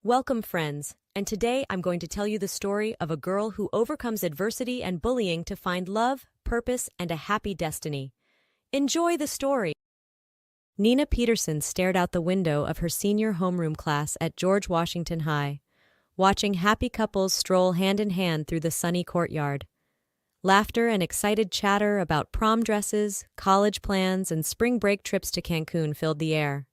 Welcome, friends, and today I'm going to tell you the story of a girl who overcomes adversity and bullying to find love, purpose, and a happy destiny. Enjoy the story. Nina Peterson stared out the window of her senior homeroom class at George Washington High, watching happy couples stroll hand in hand through the sunny courtyard. Laughter and excited chatter about prom dresses, college plans, and spring break trips to Cancun filled the air.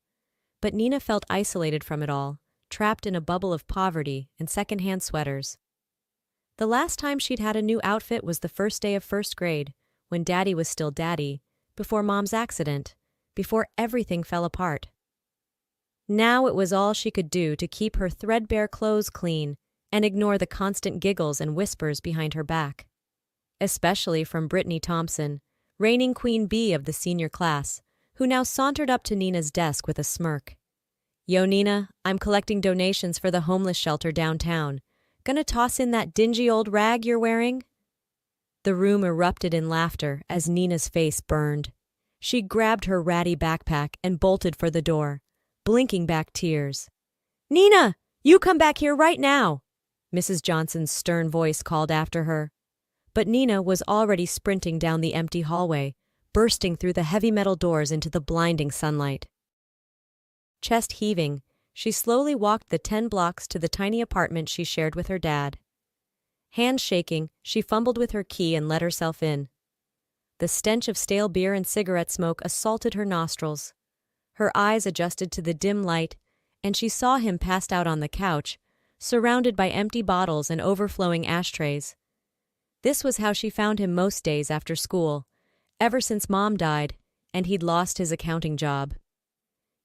But Nina felt isolated from it all, trapped in a bubble of poverty and secondhand sweaters. The last time she'd had a new outfit was the first day of first grade, when Daddy was still Daddy, before Mom's accident, before everything fell apart. Now it was all she could do to keep her threadbare clothes clean and ignore the constant giggles and whispers behind her back. Especially from Brittany Thompson, reigning Queen Bee of the senior class, who now sauntered up to Nina's desk with a smirk. "Yo, Nina, I'm collecting donations for the homeless shelter downtown. Gonna toss in that dingy old rag you're wearing?" The room erupted in laughter as Nina's face burned. She grabbed her ratty backpack and bolted for the door, blinking back tears. "Nina, you come back here right now!" Mrs. Johnson's stern voice called after her. But Nina was already sprinting down the empty hallway, bursting through the heavy metal doors into the blinding sunlight. Chest heaving, she slowly walked the 10 blocks to the tiny apartment she shared with her dad. Hands shaking, she fumbled with her key and let herself in. The stench of stale beer and cigarette smoke assaulted her nostrils. Her eyes adjusted to the dim light, and she saw him passed out on the couch, surrounded by empty bottles and overflowing ashtrays. This was how she found him most days after school, ever since Mom died, and he'd lost his accounting job.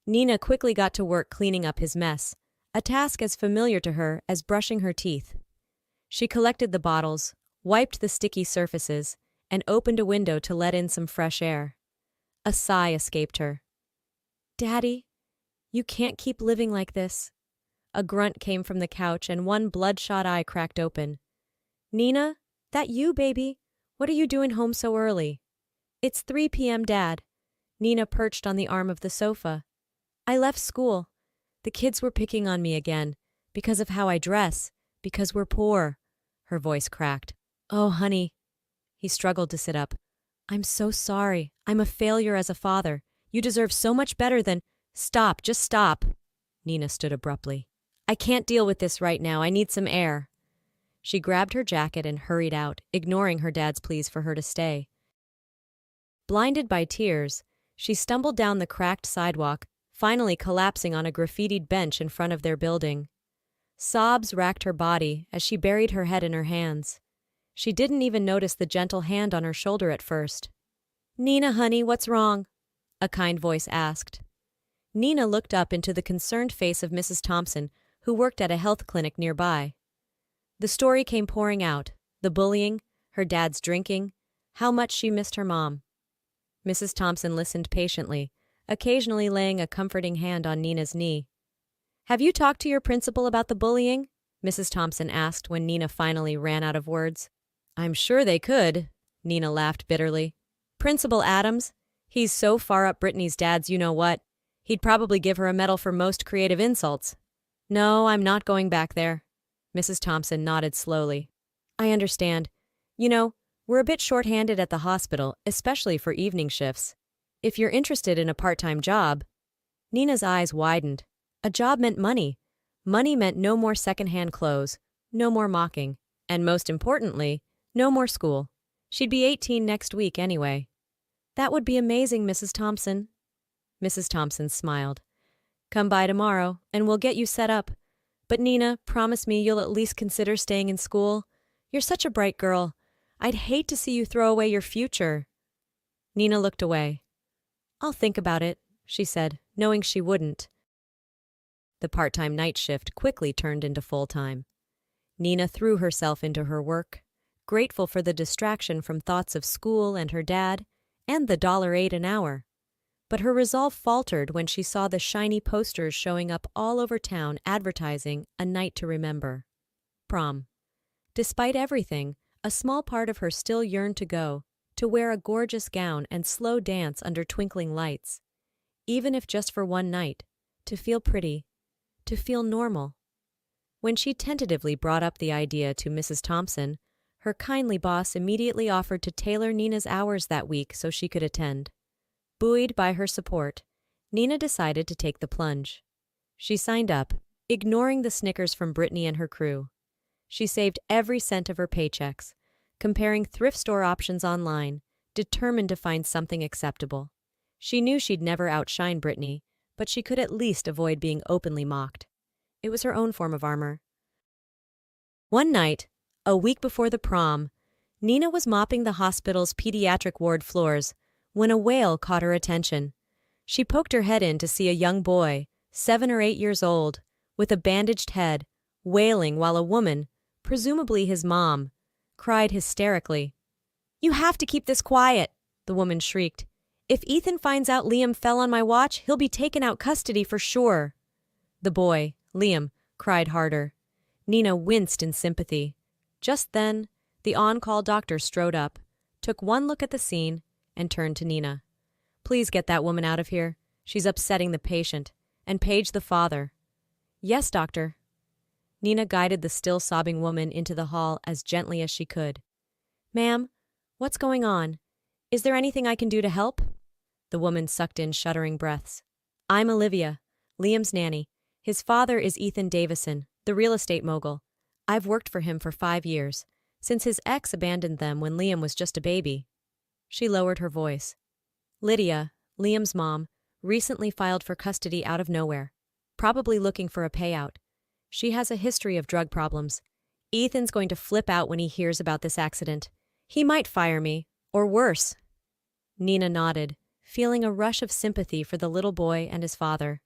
Nina quickly got to work cleaning up his mess, a task as familiar to her as brushing her teeth. She collected the bottles, wiped the sticky surfaces, and opened a window to let in some fresh air. A sigh escaped her. "Daddy, you can't keep living like this." A grunt came from the couch and one bloodshot eye cracked open. "Nina, that you, baby? What are you doing home so early?" "It's 3 p.m., Dad." Nina perched on the arm of the sofa. "I left school. The kids were picking on me again, because of how I dress, because we're poor." Her voice cracked. "Oh, honey." He struggled to sit up. "I'm so sorry. I'm a failure as a father. You deserve so much better than—" "Stop, just stop." Nina stood abruptly. "I can't deal with this right now. I need some air." She grabbed her jacket and hurried out, ignoring her dad's pleas for her to stay. Blinded by tears, she stumbled down the cracked sidewalk, finally collapsing on a graffitied bench in front of their building. Sobs racked her body as she buried her head in her hands. She didn't even notice the gentle hand on her shoulder at first. "Nina, honey, what's wrong?" a kind voice asked. Nina looked up into the concerned face of Mrs. Thompson, who worked at a health clinic nearby. The story came pouring out, the bullying, her dad's drinking, how much she missed her mom. Mrs. Thompson listened patiently, occasionally laying a comforting hand on Nina's knee. "Have you talked to your principal about the bullying?" Mrs. Thompson asked when Nina finally ran out of words. "I'm sure they could," Nina laughed bitterly. "Principal Adams? He's so far up Brittany's dad's you-know-what. He'd probably give her a medal for most creative insults." "No, I'm not going back there." Mrs. Thompson nodded slowly. "I understand. You know, we're a bit short-handed at the hospital, especially for evening shifts. If you're interested in a part-time job—" Nina's eyes widened. A job meant money. Money meant no more second-hand clothes, no more mocking, and most importantly, no more school. She'd be 18 next week anyway. "That would be amazing, Mrs. Thompson." Mrs. Thompson smiled. "Come by tomorrow, and we'll get you set up. But Nina, promise me you'll at least consider staying in school. You're such a bright girl. I'd hate to see you throw away your future." Nina looked away. "I'll think about it," she said, knowing she wouldn't. The part-time night shift quickly turned into full-time. Nina threw herself into her work, grateful for the distraction from thoughts of school and her dad, and the $8 an hour. But her resolve faltered when she saw the shiny posters showing up all over town advertising a night to remember. Prom. Despite everything, a small part of her still yearned to go, to wear a gorgeous gown and slow dance under twinkling lights. Even if just for one night, to feel pretty, to feel normal. When she tentatively brought up the idea to Mrs. Thompson, her kindly boss immediately offered to tailor Nina's hours that week so she could attend. Buoyed by her support, Nina decided to take the plunge. She signed up, ignoring the snickers from Brittany and her crew. She saved every cent of her paychecks, comparing thrift store options online, determined to find something acceptable. She knew she'd never outshine Brittany, but she could at least avoid being openly mocked. It was her own form of armor. One night, a week before the prom, Nina was mopping the hospital's pediatric ward floors when a wail caught her attention. She poked her head in to see a young boy, 7 or 8 years old, with a bandaged head, wailing while a woman, presumably his mom, cried hysterically. "You have to keep this quiet," the woman shrieked. "If Ethan finds out Liam fell on my watch, he'll be taken out custody for sure." The boy, Liam, cried harder. Nina winced in sympathy. Just then, the on-call doctor strode up, took one look at the scene, and turned to Nina. "Please get that woman out of here. She's upsetting the patient. And page the father." "Yes, doctor." Nina guided the still sobbing woman into the hall as gently as she could. "Ma'am, what's going on? Is there anything I can do to help?" The woman sucked in shuddering breaths. "I'm Olivia, Liam's nanny. His father is Ethan Davison, the real estate mogul. I've worked for him for 5 years, since his ex abandoned them when Liam was just a baby." She lowered her voice. "Lydia, Liam's mom, recently filed for custody out of nowhere, probably looking for a payout. She has a history of drug problems. Ethan's going to flip out when he hears about this accident. He might fire me, or worse." Nina nodded, feeling a rush of sympathy for the little boy and his father.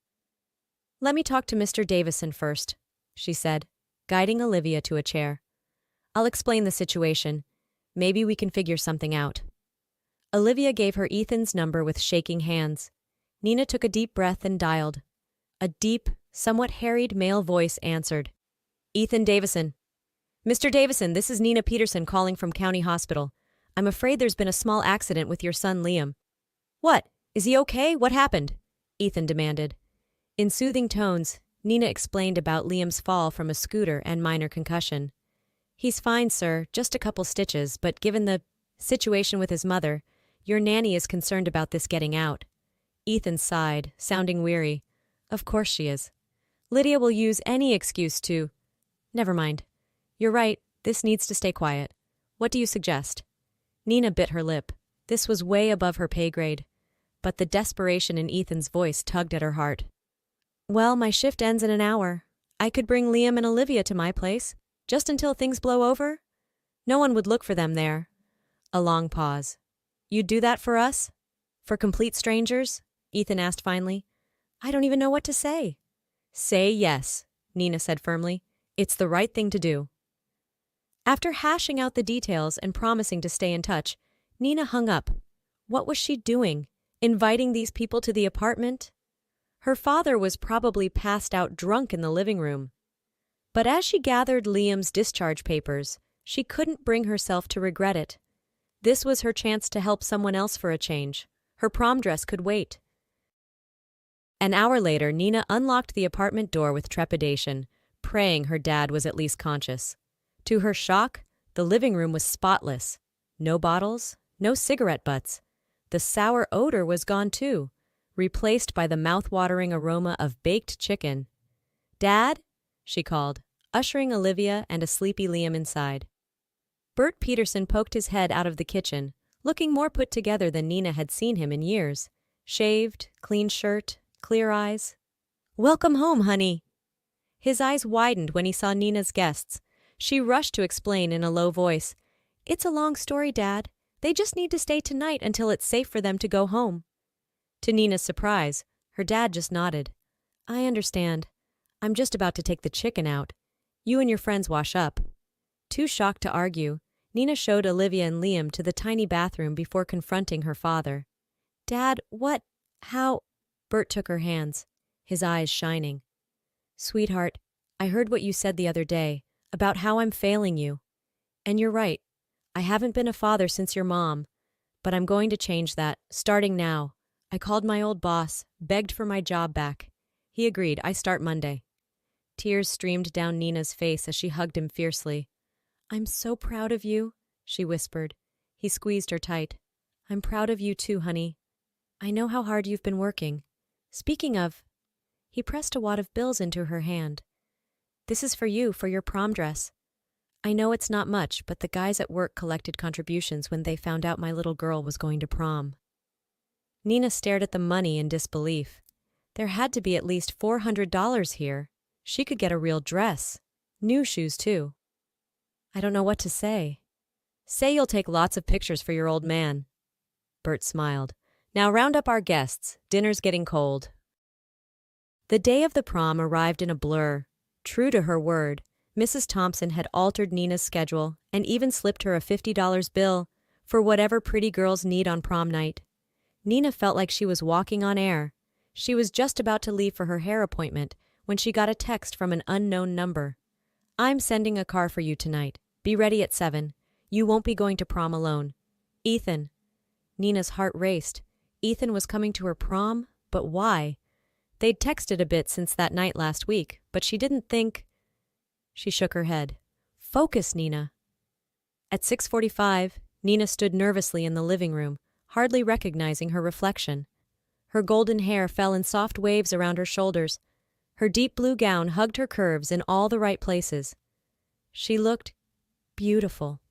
"Let me talk to Mr. Davison first," she said, guiding Olivia to a chair. "I'll explain the situation. Maybe we can figure something out." Olivia gave her Ethan's number with shaking hands. Nina took a deep breath and dialed. A deep, somewhat harried male voice answered. "Ethan Davison." "Mr. Davison, this is Nina Peterson calling from County Hospital. I'm afraid there's been a small accident with your son Liam." "What? Is he okay? What happened?" Ethan demanded. In soothing tones, Nina explained about Liam's fall from a scooter and minor concussion. "He's fine, sir, just a couple stitches, but given the situation with his mother, your nanny is concerned about this getting out." Ethan sighed, sounding weary. "Of course she is. Lydia will use any excuse to—" "Never mind. You're right, this needs to stay quiet. What do you suggest?" Nina bit her lip. This was way above her pay grade, but the desperation in Ethan's voice tugged at her heart. "Well, my shift ends in an hour. I could bring Liam and Olivia to my place, just until things blow over. No one would look for them there." A long pause. "You'd do that for us? For complete strangers?" Ethan asked finally. "I don't even know what to say." "Say yes," Nina said firmly. "It's the right thing to do." After hashing out the details and promising to stay in touch, Nina hung up. What was she doing? Inviting these people to the apartment? Her father was probably passed out drunk in the living room. But as she gathered Liam's discharge papers, she couldn't bring herself to regret it. This was her chance to help someone else for a change. Her prom dress could wait. An hour later, Nina unlocked the apartment door with trepidation, praying her dad was at least conscious. To her shock, the living room was spotless. No bottles, no cigarette butts. The sour odor was gone too, replaced by the mouth-watering aroma of baked chicken. "Dad?" she called, ushering Olivia and a sleepy Liam inside. Bert Peterson poked his head out of the kitchen, looking more put together than Nina had seen him in years. Shaved, clean shirt, clear eyes. "Welcome home, honey." His eyes widened when he saw Nina's guests. She rushed to explain in a low voice. "It's a long story, Dad. They just need to stay tonight until it's safe for them to go home." To Nina's surprise, her dad just nodded. "I understand. I'm just about to take the chicken out. You and your friends wash up." Too shocked to argue, Nina showed Olivia and Liam to the tiny bathroom before confronting her father. "Dad, what? How?" Bert took her hands, his eyes shining. "Sweetheart, I heard what you said the other day about how I'm failing you. And you're right. I haven't been a father since your mom, but I'm going to change that, starting now. I called my old boss, begged for my job back. He agreed. I start Monday." Tears streamed down Nina's face as she hugged him fiercely. "I'm so proud of you," she whispered. He squeezed her tight. "I'm proud of you too, honey. I know how hard you've been working. Speaking of—" He pressed a wad of bills into her hand. "This is for you, for your prom dress. I know it's not much, but the guys at work collected contributions when they found out my little girl was going to prom." Nina stared at the money in disbelief. There had to be at least $400 here. She could get a real dress. New shoes, too. "I don't know what to say." "Say you'll take lots of pictures for your old man." Bert smiled. "Now round up our guests. Dinner's getting cold." The day of the prom arrived in a blur. True to her word, Mrs. Thompson had altered Nina's schedule and even slipped her a $50 bill for whatever pretty girls need on prom night. Nina felt like she was walking on air. She was just about to leave for her hair appointment when she got a text from an unknown number. "I'm sending a car for you tonight. Be ready at 7. You won't be going to prom alone. Ethan." Nina's heart raced. Ethan was coming to her prom? But why? They'd texted a bit since that night last week, but she didn't think... She shook her head. "Focus, Nina." At 6:45, Nina stood nervously in the living room, hardly recognizing her reflection. Her golden hair fell in soft waves around her shoulders. Her deep blue gown hugged her curves in all the right places. She looked beautiful.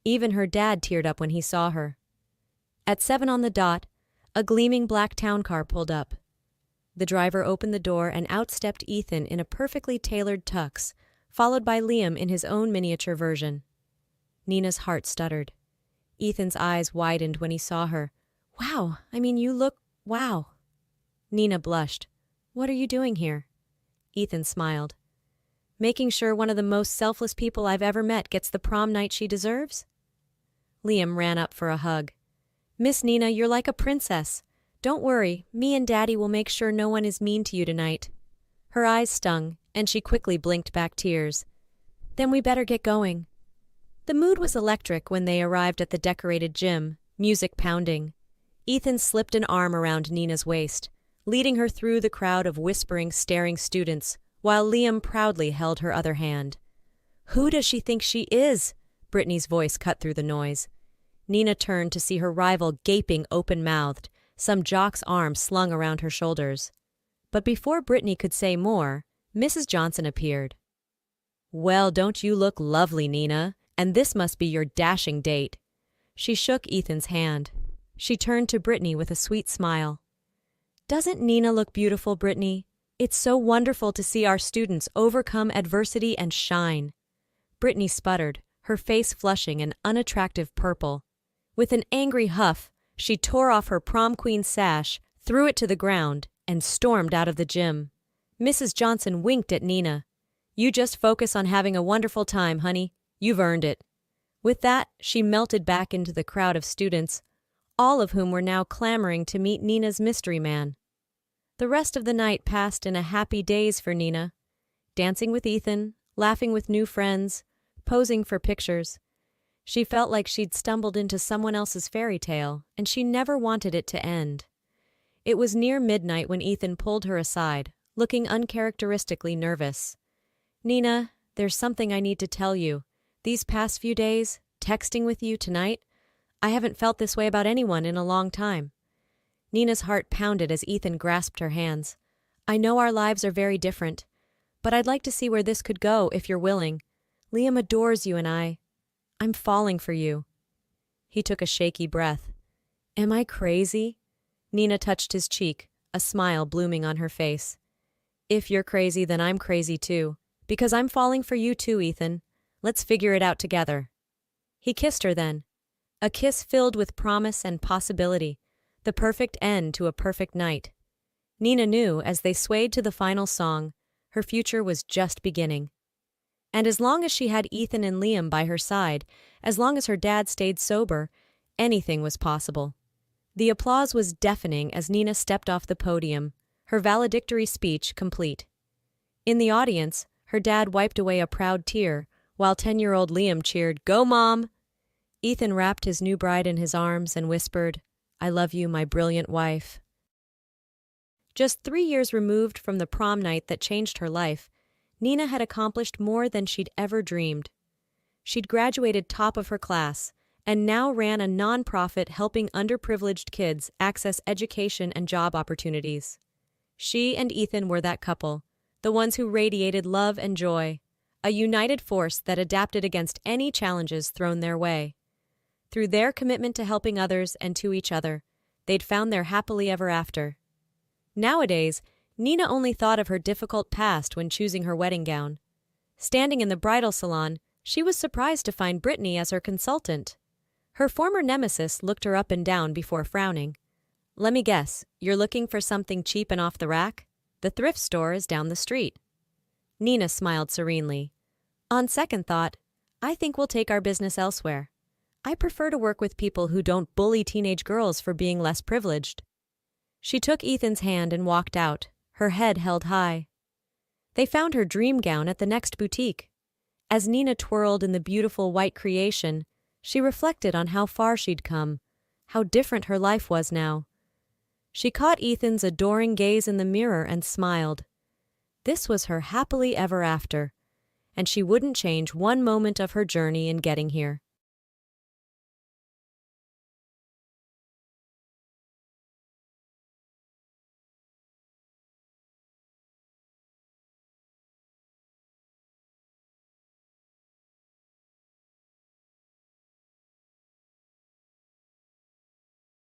Even her dad teared up when he saw her. At 7 on the dot, a gleaming black town car pulled up. The driver opened the door and out stepped Ethan in a perfectly tailored tux, followed by Liam in his own miniature version. Nina's heart stuttered. Ethan's eyes widened when he saw her. "Wow, you look... wow." Nina blushed. "What are you doing here?" Ethan smiled. "Making sure one of the most selfless people I've ever met gets the prom night she deserves." Liam ran up for a hug. "Miss Nina, you're like a princess. Don't worry, me and Daddy will make sure no one is mean to you tonight." Her eyes stung, and she quickly blinked back tears. "Then we better get going." The mood was electric when they arrived at the decorated gym, music pounding. Ethan slipped an arm around Nina's waist, leading her through the crowd of whispering, staring students, while Liam proudly held her other hand. "Who does she think she is?" Brittany's voice cut through the noise. Nina turned to see her rival gaping open-mouthed, some jock's arm slung around her shoulders. But before Brittany could say more, Mrs. Johnson appeared. "Well, don't you look lovely, Nina? And this must be your dashing date." She shook Ethan's hand. She turned to Brittany with a sweet smile. "Doesn't Nina look beautiful, Brittany? It's so wonderful to see our students overcome adversity and shine." Brittany sputtered, her face flushing an unattractive purple. With an angry huff, she tore off her prom queen sash, threw it to the ground, and stormed out of the gym. Mrs. Johnson winked at Nina. "You just focus on having a wonderful time, honey. You've earned it." With that, she melted back into the crowd of students, all of whom were now clamoring to meet Nina's mystery man. The rest of the night passed in a happy daze for Nina, dancing with Ethan, laughing with new friends, posing for pictures. She felt like she'd stumbled into someone else's fairy tale, and she never wanted it to end. It was near midnight when Ethan pulled her aside, looking uncharacteristically nervous. "Nina, there's something I need to tell you. These past few days, texting with you tonight, I haven't felt this way about anyone in a long time." Nina's heart pounded as Ethan grasped her hands. "I know our lives are very different, but I'd like to see where this could go if you're willing. Liam adores you and I'm falling for you." He took a shaky breath. "Am I crazy?" Nina touched his cheek, a smile blooming on her face. "If you're crazy, then I'm crazy too, because I'm falling for you too, Ethan. Let's figure it out together." He kissed her then. A kiss filled with promise and possibility, the perfect end to a perfect night. Nina knew, as they swayed to the final song, her future was just beginning. And as long as she had Ethan and Liam by her side, as long as her dad stayed sober, anything was possible. The applause was deafening as Nina stepped off the podium, her valedictory speech complete. In the audience, her dad wiped away a proud tear, while 10-year-old Liam cheered, "Go, Mom!" Ethan wrapped his new bride in his arms and whispered, "I love you, my brilliant wife." Just 3 years removed from the prom night that changed her life, Nina had accomplished more than she'd ever dreamed. She'd graduated top of her class and now ran a nonprofit helping underprivileged kids access education and job opportunities. She and Ethan were that couple, the ones who radiated love and joy, a united force that adapted against any challenges thrown their way. Through their commitment to helping others and to each other, they'd found their happily ever after. Nowadays, Nina only thought of her difficult past when choosing her wedding gown. Standing in the bridal salon, she was surprised to find Brittany as her consultant. Her former nemesis looked her up and down before frowning. "Let me guess, you're looking for something cheap and off the rack? The thrift store is down the street." Nina smiled serenely. "On second thought, I think we'll take our business elsewhere. I prefer to work with people who don't bully teenage girls for being less privileged." She took Ethan's hand and walked out, her head held high. They found her dream gown at the next boutique. As Nina twirled in the beautiful white creation, she reflected on how far she'd come, how different her life was now. She caught Ethan's adoring gaze in the mirror and smiled. This was her happily ever after, and she wouldn't change one moment of her journey in getting here.